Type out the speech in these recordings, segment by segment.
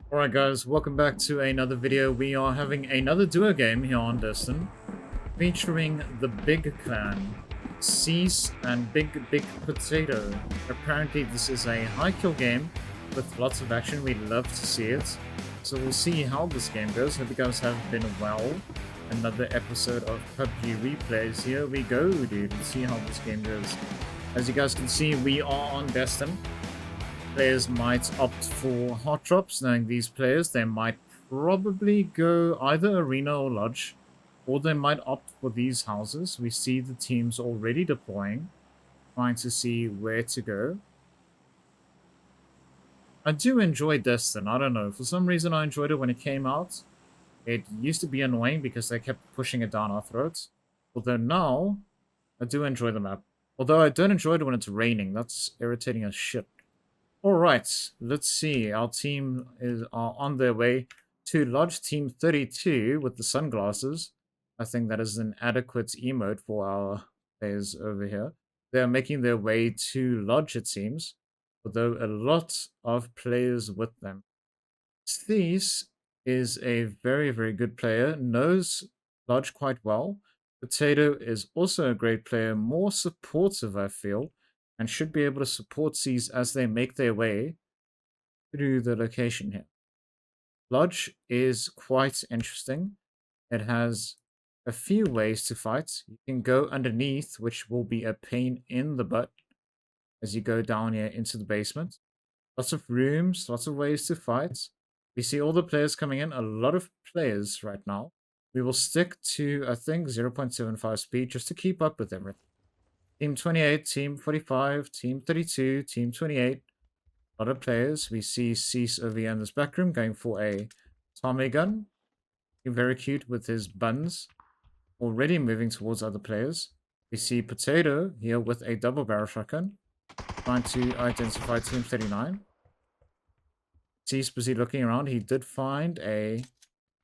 Alright guys, welcome back to another video. We are having another duo game here on Deston, featuring the Big Clan, CEEEEEZ and Big Potato. Apparently this is a high kill game with lots of action. We'd love to see it. So we'll see how this game goes. Hope you guys have been well. Another episode of PUBG replays. Here we go, dude. Let's see how this game goes. As you guys can see, we are on Deston. Players might opt for hot drops. Knowing these players, they might probably go either arena or lodge, or they might opt for these houses. We see the teams already deploying, trying to see where to go. I do enjoy Deston. I don't know, for some reason I enjoyed it when it came out. It used to be annoying because they kept pushing it down our throats, although now I do enjoy the map. Although I don't enjoy it when it's raining. That's irritating as shit. Alright, let's see. Our team are on their way to Lodge Team 32 with the sunglasses. I think that is an adequate emote for our players over here. They're making their way to Lodge, it seems, although a lot of players with them. Steez is a very, very good player, knows Lodge quite well. Potato is also a great player, more supportive, I feel, and should be able to support C's as they make their way through the location here. Lodge is quite interesting. It has a few ways to fight. You can go underneath, which will be a pain in the butt as you go down here into the basement. Lots of rooms, lots of ways to fight. We see all the players coming in, a lot of players right now. We will stick to, I think, 0.75 speed just to keep up with everything. Team 28, Team 45, Team 32, Team 28. A lot of players. We see CEEEEEZ over here in this back room going for a Tommy gun. Very cute with his buns. Already moving towards other players. We see Potato here with a double barrel shotgun. Trying to identify Team 39. CEEEEEZ busy looking around. He did find a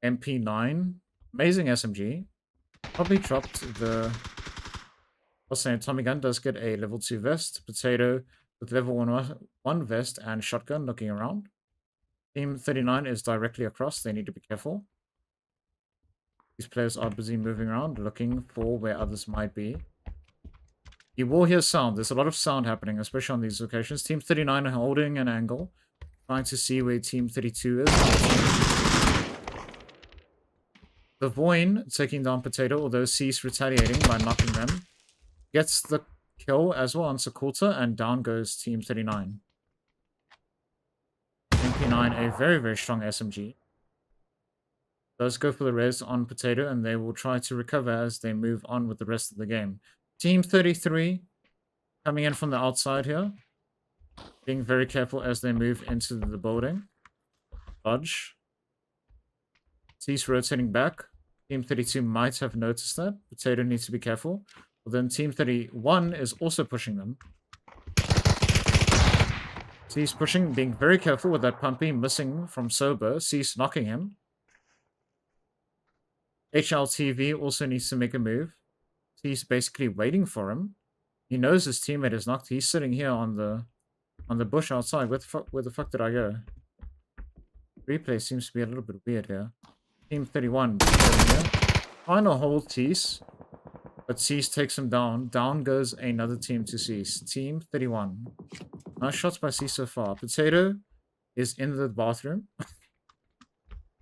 MP9. Amazing SMG. Probably dropped the... Also, Tommy gun does get a level 2 vest. Potato with level 1 vest and shotgun looking around. Team 39 is directly across. They need to be careful. These players are busy moving around, looking for where others might be. You will hear sound. There's a lot of sound happening, especially on these locations. Team 39 holding an angle, trying to see where Team 32 is. The Voin taking down Potato, although CEEEEEZ retaliating by knocking them. Gets the kill as well on Sakulta, and down goes Team 39. MP9, a very, very strong SMG. Does go for the res on Potato, and they will try to recover as they move on with the rest of the game. Team 33 coming in from the outside here. Being very careful as they move into the building. Lodge. CEEEEEZ rotating back. Team 32 might have noticed that. Potato needs to be careful. Well, then Team 31 is also pushing them. CEEEEEZ pushing, being very careful with that pumpy, missing from Sober. CEEEEEZ knocking him. HLTV also needs to make a move. He's basically waiting for him. He knows his teammate is knocked. He's sitting here on the bush outside. Where the fuck did I go? Replay seems to be a little bit weird here. Team 31 here. Trying to hold CEEEEEZ. But CEEEEEZ takes him down. Down goes another team to CEEEEEZ. Team 31. Nice shots by CEEEEEZ so far. Potato is in the bathroom.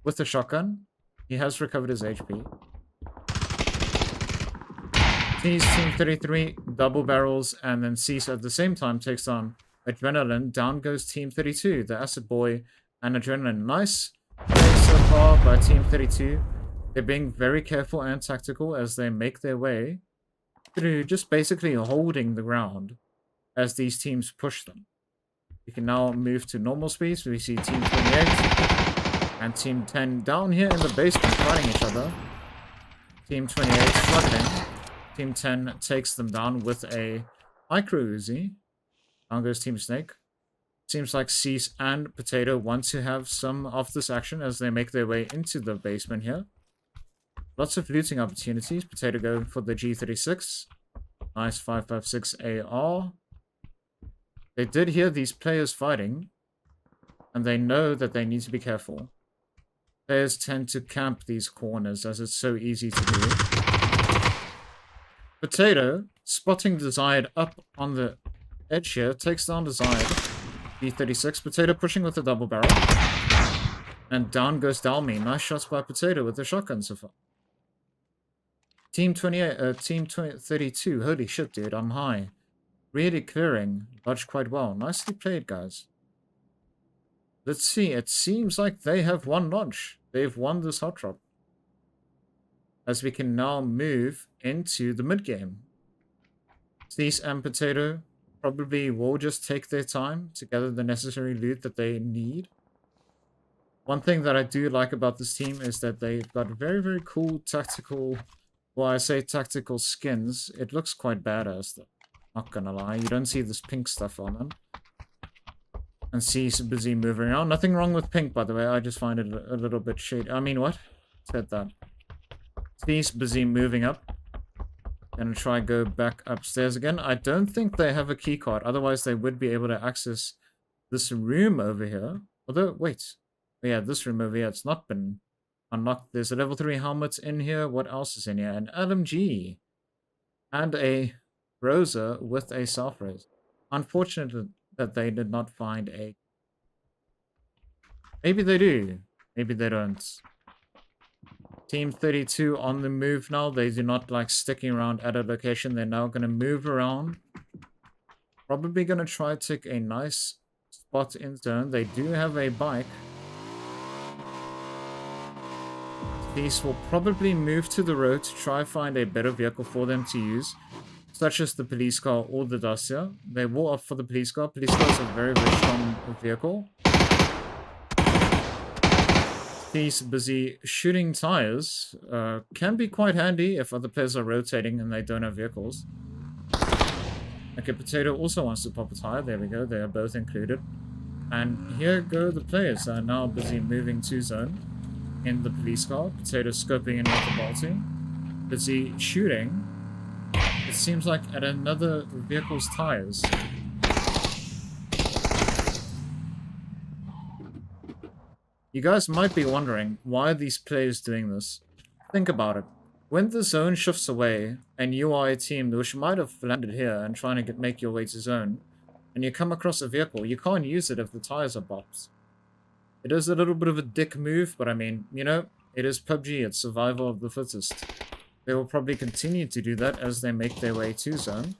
With the shotgun. He has recovered his HP. CEEEEEZ Team 33 double barrels, and then CEEEEEZ at the same time takes on Adrenaline. Down goes Team 32. The Acid Boy and Adrenaline. Nice play so far by Team 32. They're being very careful and tactical as they make their way through, just basically holding the ground as these teams push them. We can now move to normal speeds. We see Team 28 and Team 10 down here in the basement fighting each other. Team 28 struggling. Team 10 takes them down with a micro Uzi. Down goes Team Snake. Seems like CEEEEEZ and Potato want to have some of this action as they make their way into the basement here. Lots of looting opportunities. Potato going for the G36. Nice 5.56 AR. They did hear these players fighting. and they know that they need to be careful. Players tend to camp these corners as it's so easy to do. Potato, spotting Desired up on the edge here, takes down Desired. B36, Potato pushing with a double barrel. And down goes Dalmy. Nice shots by Potato with the shotgun so far. Team 32, holy shit, dude, I'm high. Really clearing, dodged quite well. Nicely played, guys. Let's see, it seems like they have won launch. They've won this hot drop. As we can now move into the mid-game. Cease and Potato probably will just take their time to gather the necessary loot that they need. One thing that I do like about this team is that they've got very, very cool tactical... Well, I say tactical skins. It looks quite badass, though. Not gonna lie. You don't see this pink stuff on them. And C's busy moving around. Nothing wrong with pink, by the way. I just find it a little bit shady. I mean, what? Said that. C's busy moving up. Gonna try go back upstairs again. I don't think they have a keycard. Otherwise, they would be able to access this room over here. Although, wait. Yeah, this room over here, it's not been unlocked. There's a level 3 helmet in here. What else is in here? An LMG. And a Rosa with a self-raise. Unfortunate that they did not find a... Maybe they do. Maybe they don't. Team 32 on the move now. They do not like sticking around at a location. They're now going to move around. Probably going to try to take a nice spot in zone. They do have a bike. These will probably move to the road to try find a better vehicle for them to use, such as the police car or the Dacia. They will opt for the police car. Police car is a very, very strong vehicle. These busy shooting tires can be quite handy if other players are rotating and they don't have vehicles. Okay, Potato also wants to pop a tire. There we go. They are both included. And here go the players that are now busy moving to zone. In the police car, Potato scoping in with the Balti. Busy shooting. It seems like at another vehicle's tires. You guys might be wondering, why are these players doing this? Think about it. When the zone shifts away, and you are a team which might have landed here and trying to make your way to zone, and you come across a vehicle, you can't use it if the tires are bopped. It is a little bit of a dick move, but I mean, you know, it is PUBG, it's survival of the fittest. They will probably continue to do that as they make their way to zone.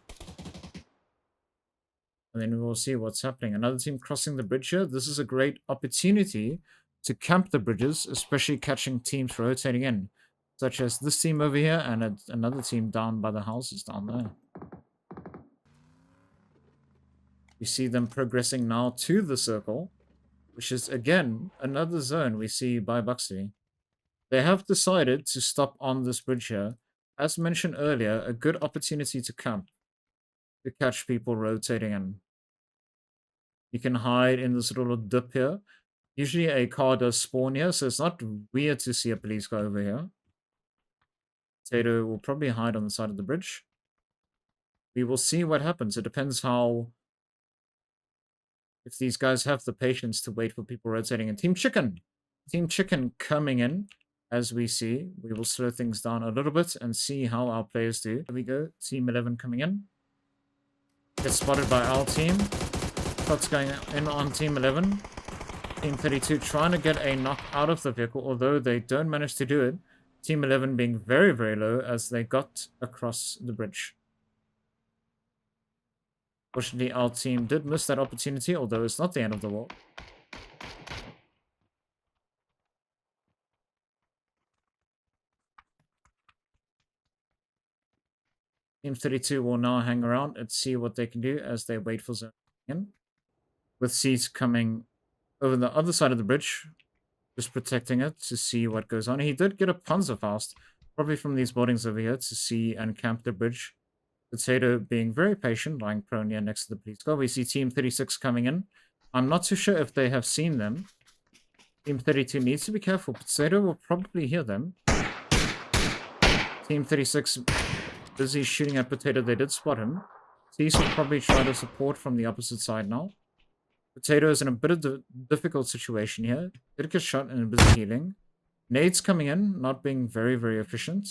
And then we will see what's happening. Another team crossing the bridge here. This is a great opportunity to camp the bridges, especially catching teams rotating in. Such as this team over here and another team down by the houses down there. We see them progressing now to the circle, which is, again, another zone we see by Buxley. They have decided to stop on this bridge here. As mentioned earlier, a good opportunity to camp, to catch people rotating in. You can hide in this little dip here. Usually a car does spawn here, so it's not weird to see a police car over here. Potato will probably hide on the side of the bridge. We will see what happens. It depends how... if these guys have the patience to wait for people rotating in. Team Chicken! Team Chicken coming in, as we see. We will slow things down a little bit and see how our players do. Here we go. Team 11 coming in. Gets spotted by our team. Shots going in on Team 11. Team 32 trying to get a knock out of the vehicle, although they don't manage to do it. Team 11 being very, very low as they got across the bridge. Fortunately, our team did miss that opportunity, although it's not the end of the world. Team 32 will now hang around and see what they can do as they wait for zone in. With C's coming over the other side of the bridge, just protecting it to see what goes on. He did get a Panzerfaust, probably from these buildings over here, to see and camp the bridge. Potato being very patient, lying prone here next to the police car. We see Team 36 coming in. I'm not too sure if they have seen them. Team 32 needs to be careful. Potato will probably hear them. Team 36 busy shooting at Potato. They did spot him. Cease will probably try to support from the opposite side now. Potato is in a bit of a difficult situation here. Did get shot and busy healing. Nades coming in, not being very, very efficient.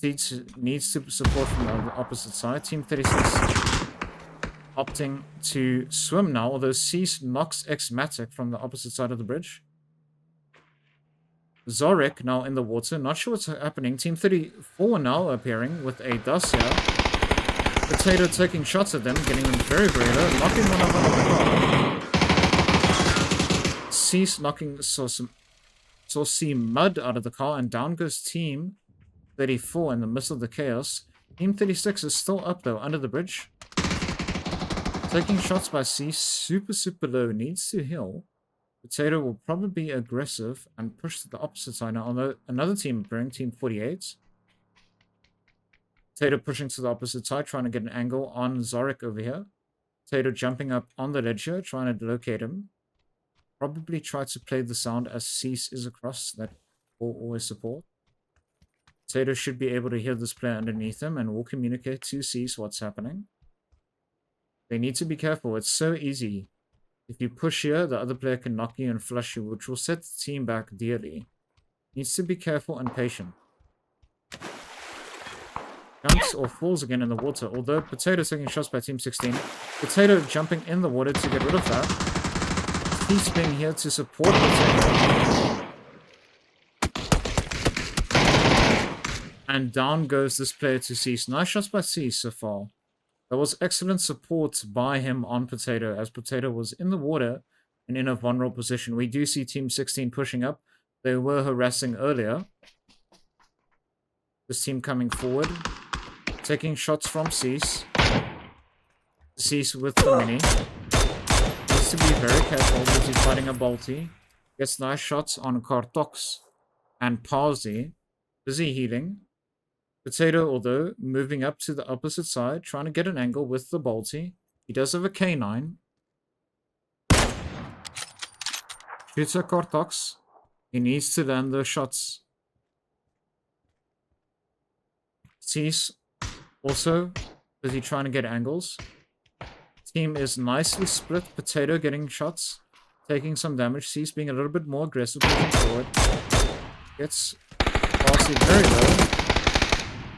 Needs to support from the opposite side. Team 36 opting to swim now, although Cease knocks X-Matic from the opposite side of the bridge. Zorik now in the water. Not sure what's happening. Team 34 now appearing with a dust here. Potato taking shots at them, getting them very, very low. Knocking one out of the car. Cease knocking Saucy Mud out of the car. And down goes Team 34 in the midst of the chaos. Team 36 is still up though, under the bridge. Taking shots by C. Super, super low. Needs to heal. Potato will probably be aggressive and push to the opposite side now. Although another team appearing, Team 48. Potato pushing to the opposite side, trying to get an angle on Zorik over here. Potato jumping up on the ledge here, trying to locate him. Probably try to play the sound as Cease is across. That will always support. Potato should be able to hear this player underneath him and will communicate to Cease what's happening. They need to be careful. It's so easy. If you push here, the other player can knock you and flush you, which will set the team back dearly. Needs to be careful and patient. Jumps or falls again in the water, although Potato taking shots by Team 16. Potato jumping in the water to get rid of that. He's being here to support Potato. And down goes this player to Cease. Nice shots by Cease so far. That was excellent support by him on Potato, as Potato was in the water and in a vulnerable position. We do see Team 16 pushing up. They were harassing earlier. This team coming forward. Taking shots from Cease. Cease with the mini. Needs to be very careful because he's fighting a Balti. Gets nice shots on Kartox and Parsi. Busy healing. Potato, although, moving up to the opposite side, trying to get an angle with the Balti. He does have a K9. Shoots a Kartox. He needs to land those shots. Cease also busy trying to get angles. Team is nicely split. Potato getting shots, taking some damage. Cease being a little bit more aggressive, pushing forward. Gets Parsi very low.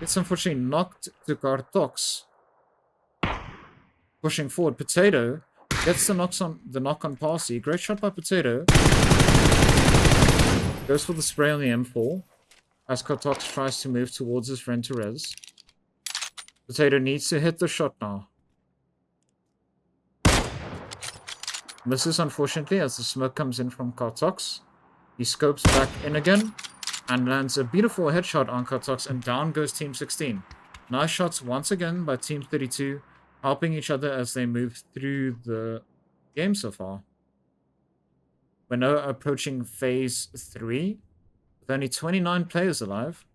Gets unfortunately knocked to Kartox. Pushing forward. Potato gets the knock on Parsi. Great shot by Potato. Goes for the spray on the M4. As Kartox tries to move towards his friend Therese. Potato needs to hit the shot now. Misses unfortunately as the smoke comes in from Kartox. He scopes back in again. And lands a beautiful headshot on Kartox, and down goes Team 16. Nice shots once again by Team 32, helping each other as they move through the game so far. We're now approaching Phase 3, with only 29 players alive.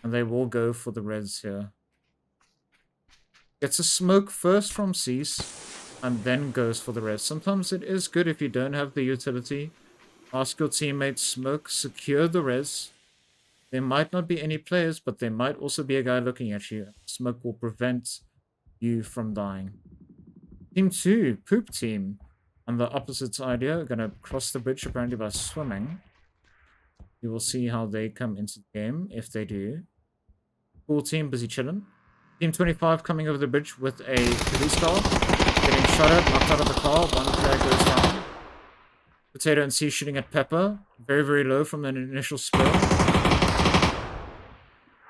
And they will go for the reds here. Gets a smoke first from Cease, and then goes for the reds. Sometimes it is good if you don't have the utility. Ask your teammates, smoke, secure the res. There might not be any players, but there might also be a guy looking at you. Smoke will prevent you from dying. Team 2, Poop Team, on the opposite side here, are going to cross the bridge apparently by swimming. You will see how they come into the game, if they do. Cool Team, busy chilling. Team 25 coming over the bridge with a police car. Getting shot at, knocked out of the car. One player goes down. Potato and C shooting at Pepper. Very, very low from the initial spill.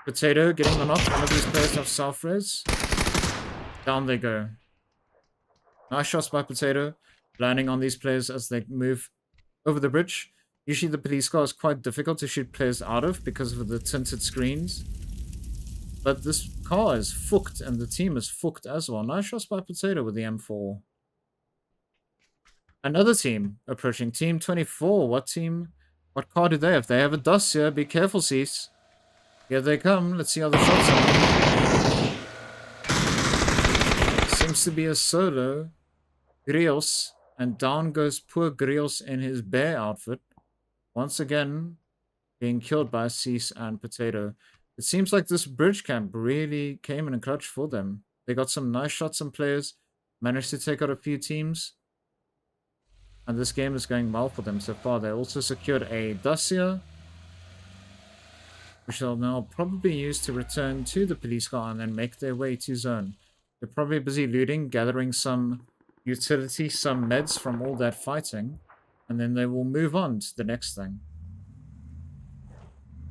Potato getting the knock. One of these players have self-res. Down they go. Nice shots by Potato. Landing on these players as they move over the bridge. Usually the police car is quite difficult to shoot players out of because of the tinted screens. But this car is fucked and the team is fucked as well. Nice shots by Potato with the M4. Another team approaching. Team 24. What team? What car do they have? They have a dust here. Be careful, Cease. Here they come. Let's see how the shots are. Seems to be a solo. Grios. And down goes poor Grios in his bear outfit. Once again, being killed by Cease and Potato. It seems like this bridge camp really came in a clutch for them. They got some nice shots on players. Managed to take out a few teams. And this game is going well for them so far. They also secured a dossier, which they'll now probably use to return to the police car and then make their way to zone. They're probably busy looting, gathering some utility, some meds from all that fighting, and then they will move on to the next thing.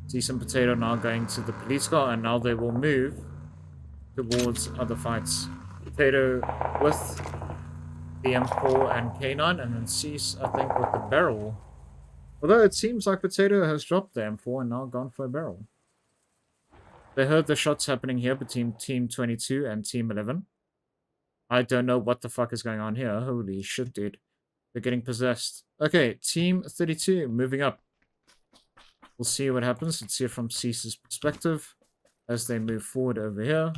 See some potato now going to the police car, and now they will move towards other fights. Potato with the M4 and K9, and then Cease, I think, with the barrel. Although it seems like Potato has dropped the M4 and now gone for a barrel. They heard the shots happening here between Team 22 and Team 11. I don't know what the fuck is going on here. Holy shit, dude. They're getting possessed. Okay, Team 32 moving up. We'll see what happens. Let's see it from Cease's perspective as they move forward over here.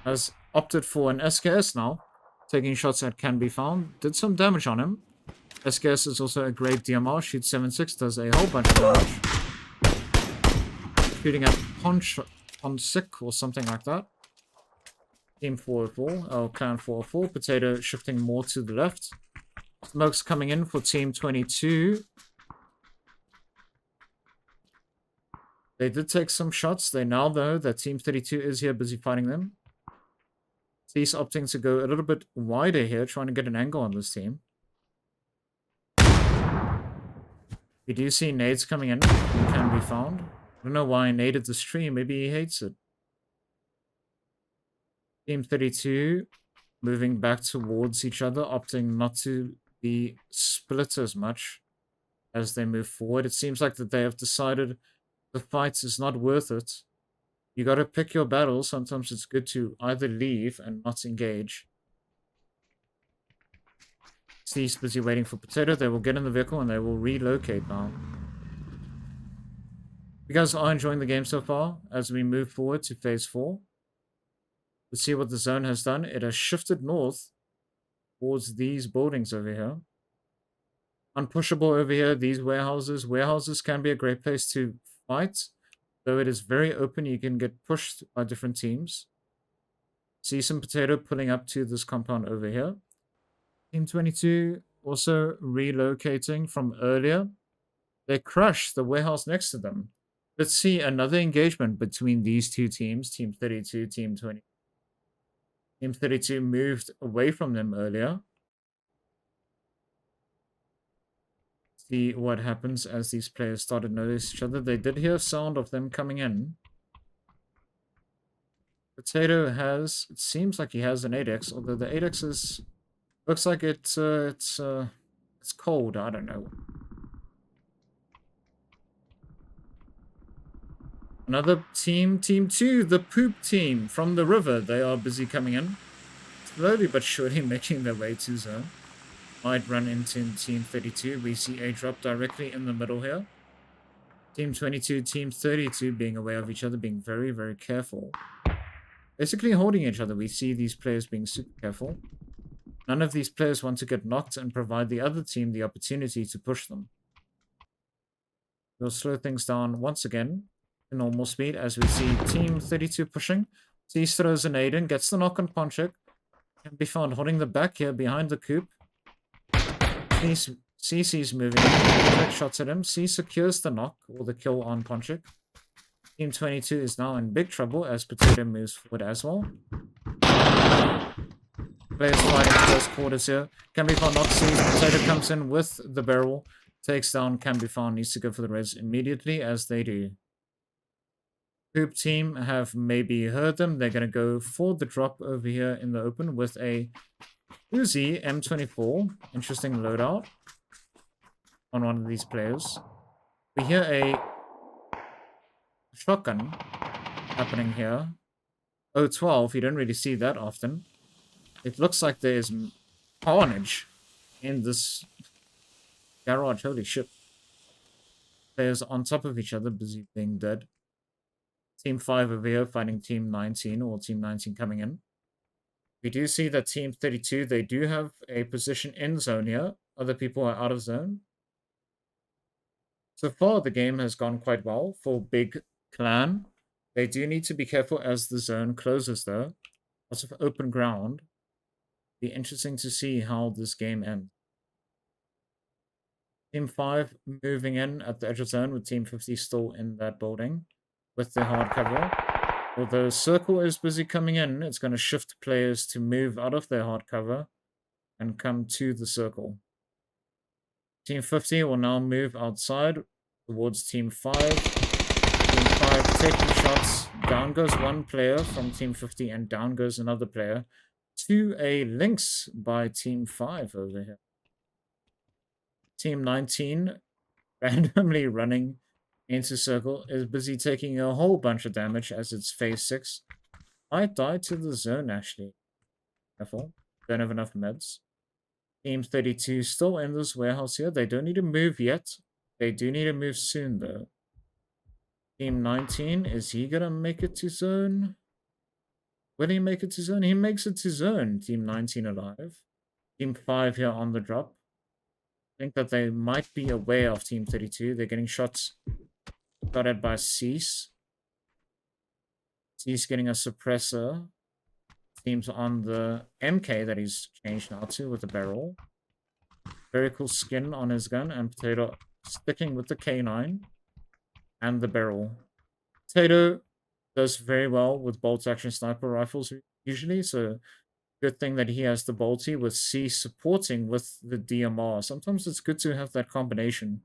Has opted for an SKS now. Taking shots that can be found. Did some damage on him. SKS is also a great DMR. Shoots 7.6, does a whole bunch of damage. Shooting at Ponsick or something like that. Team 404, oh, Clan 404. Potato shifting more to the left. Smoke's coming in for Team 22. They did take some shots. They now know that Team 32 is here busy fighting them. He's opting to go a little bit wider here, trying to get an angle on this team. We do see nades coming in, can be found. I don't know why he naded the stream, maybe he hates it. Team 32 moving back towards each other, opting not to be split as much as they move forward. It seems like that they have decided the fight is not worth it. You gotta pick your battles. Sometimes it's good to either leave and not engage. Steve's busy waiting for Potato. They will get in the vehicle and they will relocate now. You guys are enjoying the game so far as we move forward to phase 4. Let's see what the zone has done. It has shifted north towards these buildings over here. Unpushable over here, these warehouses. Warehouses can be a great place to fight. Though it is very open, you can get pushed by different teams. See some Potato pulling up to this compound over here. Team 22 also relocating from earlier. They crushed the warehouse next to them. Let's see another engagement between these two teams. Team 32, Team 20. Team 32 moved away from them earlier. See what happens as these players started to notice each other. They did hear sound of them coming in. Potato has, it seems like he has an 8x, although the 8x is, looks like it's cold, I don't know. Another team, Team 2, the poop team from the river. They are busy coming in. Slowly but surely making their way to zone. Might run into Team 32. We see a drop directly in the middle here. Team 22, Team 32 being aware of each other, being very, very careful. Basically holding each other. We see these players being super careful. None of these players want to get knocked and provide the other team the opportunity to push them. We'll slow things down once again to normal speed as we see Team 32 pushing. Cease throws a nade in, gets the knock on Ponchik. Can be found holding the back here behind the coop. CC's moving in. Quick shots at him. C secures the knock or the kill on Ponchik. Team 22 is now in big trouble as Potato moves forward as well. Players fighting close quarters here. Can be found, not seized. Potato comes in with the barrel. Takes down Can be found. Needs to go for the res immediately as they do. Coop team have maybe heard them. They're going to go for the drop over here in the open with a Uzi M24. Interesting loadout on one of these players. We hear a shotgun happening here. 012, you don't really see that often. It looks like there is carnage in this garage. Holy shit. Players on top of each other, busy being dead. Team 5 over here fighting Team 19, or Team 19 coming in. We do see that Team 32, they do have a position in zone here. Other people are out of zone. So far, the game has gone quite well for Big Clan. They do need to be careful as the zone closes, though. Lots of open ground. Be interesting to see how this game ends. Team 5 moving in at the edge of zone with Team 50 still in that building with their hard cover. Although Circle is busy coming in, it's going to shift players to move out of their hard cover and come to the circle. Team 50 will now move outside towards Team 5. Team 5 taking shots. Down goes one player from Team 50 and down goes another player to a Lynx by Team 5 over here. Team 19, randomly running into circle, is busy taking a whole bunch of damage as it's phase 6. Might die to the zone, actually. Careful. Don't have enough meds. Team 32 still in this warehouse here. They don't need to move yet. They do need to move soon, though. Team 19, is he gonna make it to zone? Will he make it to zone? He makes it to zone. Team 19 alive. Team 5 here on the drop. I think that they might be aware of Team 32. They're getting shots at by CEEEEEZ. CEEEEEZ getting a suppressor. Team's on the MK that he's changed now to with the barrel. Very cool skin on his gun, and Potato sticking with the K9 and the barrel. Potato does very well with bolt action sniper rifles usually, so good thing that he has the bolty with C supporting with the DMR. Sometimes it's good to have that combination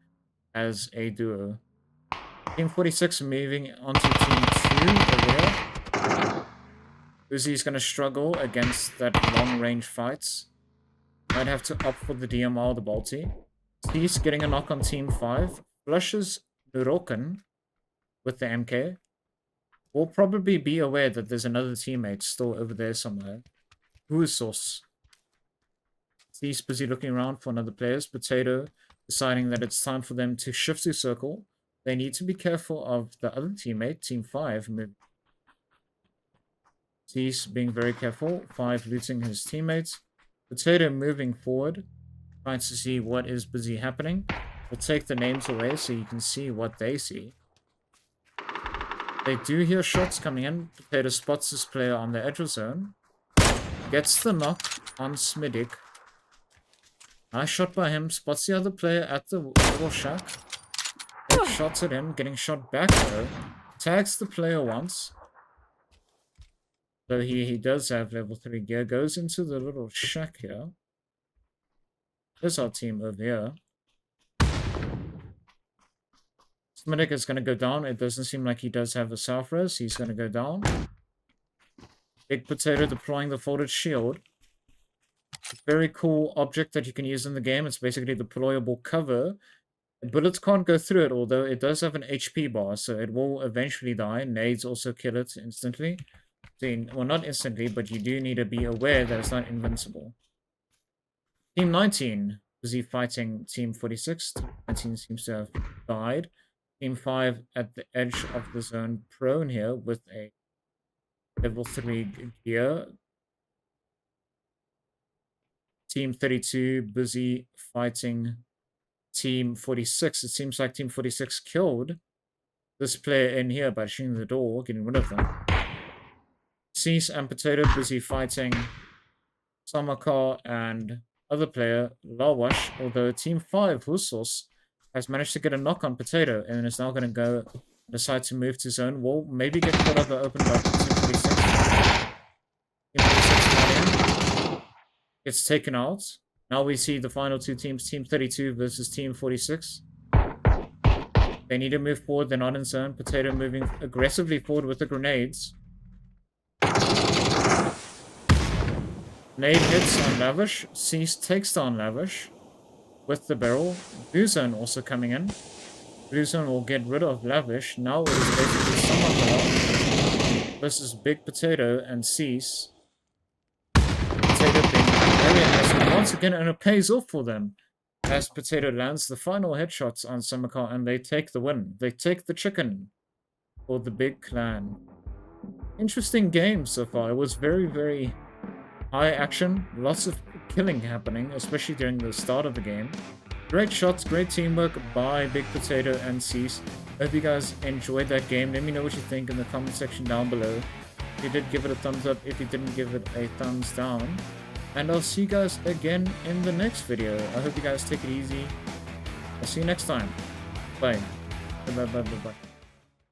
as a duo. Team 46 moving onto Team 2 over here. Uzi's going to struggle against that long-range fights. Might have to opt for the DMR or the bolty. He's getting a knock on Team 5. Flushes Nuroken with the MK. Will probably be aware that there's another teammate still over there somewhere. Who is Sauce? He's busy looking around for another players. Potato deciding that it's time for them to shift to circle. They need to be careful of the other teammate, Team 5. He's being very careful. 5 looting his teammates. Potato moving forward, trying to see what is busy happening. We'll take the names away so you can see what they see. They do hear shots coming in. Potato spots this player on the edge of zone. Gets the knock on Smidik. Nice shot by him. Spots the other player at the little shack. Shots at him. Getting shot back though. Tags the player once. So he does have level 3 gear. Goes into the little shack here. There's our team over here. Smidik is going to go down. It doesn't seem like he does have a self-res. He's going to go down. Big Potato deploying the folded shield. Very cool object that you can use in the game. It's basically the deployable cover. Bullets can't go through it, although it does have an HP bar, so it will eventually die. Nades also kill it instantly. Well, not instantly, but you do need to be aware that it's not invincible. Team 19, busy fighting Team 46. Team 19 seems to have died. Team 5 at the edge of the zone, prone here with a level 3 gear. Team 32 busy fighting Team 46. It seems like Team 46 killed this player in here by shooting the door, getting rid of them. CEEEEEZ and Potato busy fighting Samakar and other player Lawash, although Team 5 Husos has managed to get a knock on Potato and is now going to decide to move to zone. Will maybe get caught up or opened by Team 46. Team 46 gets taken out. Now we see the final two teams, Team 32 versus Team 46. They need to move forward, they're not in zone. Potato moving aggressively forward with the grenades. Nade hits on Lavish. CEEEEEZ takes down Lavish with the barrel. Blue Zone also coming in. Blue Zone will get rid of Lavish. Now it is basically someone versus Big Potato and CEEEEEZ. Potato being very aggressive once again, and it pays off for them as Potato lands the final headshots on Samakar and they take the win. They take the chicken for the big clan. Interesting game so far. It was very, very high action. Lots of killing happening, especially during the start of the game. Great shots, great teamwork by Big Potato and CEEEEEZ. Hope you guys enjoyed that game. Let me know what you think in the comment section down below. If you did, give it a thumbs up. If you didn't, give it a thumbs down. And I'll see you guys again in the next video. I hope you guys take it easy. I'll see you next time. Bye. Bye, bye, bye, bye, bye.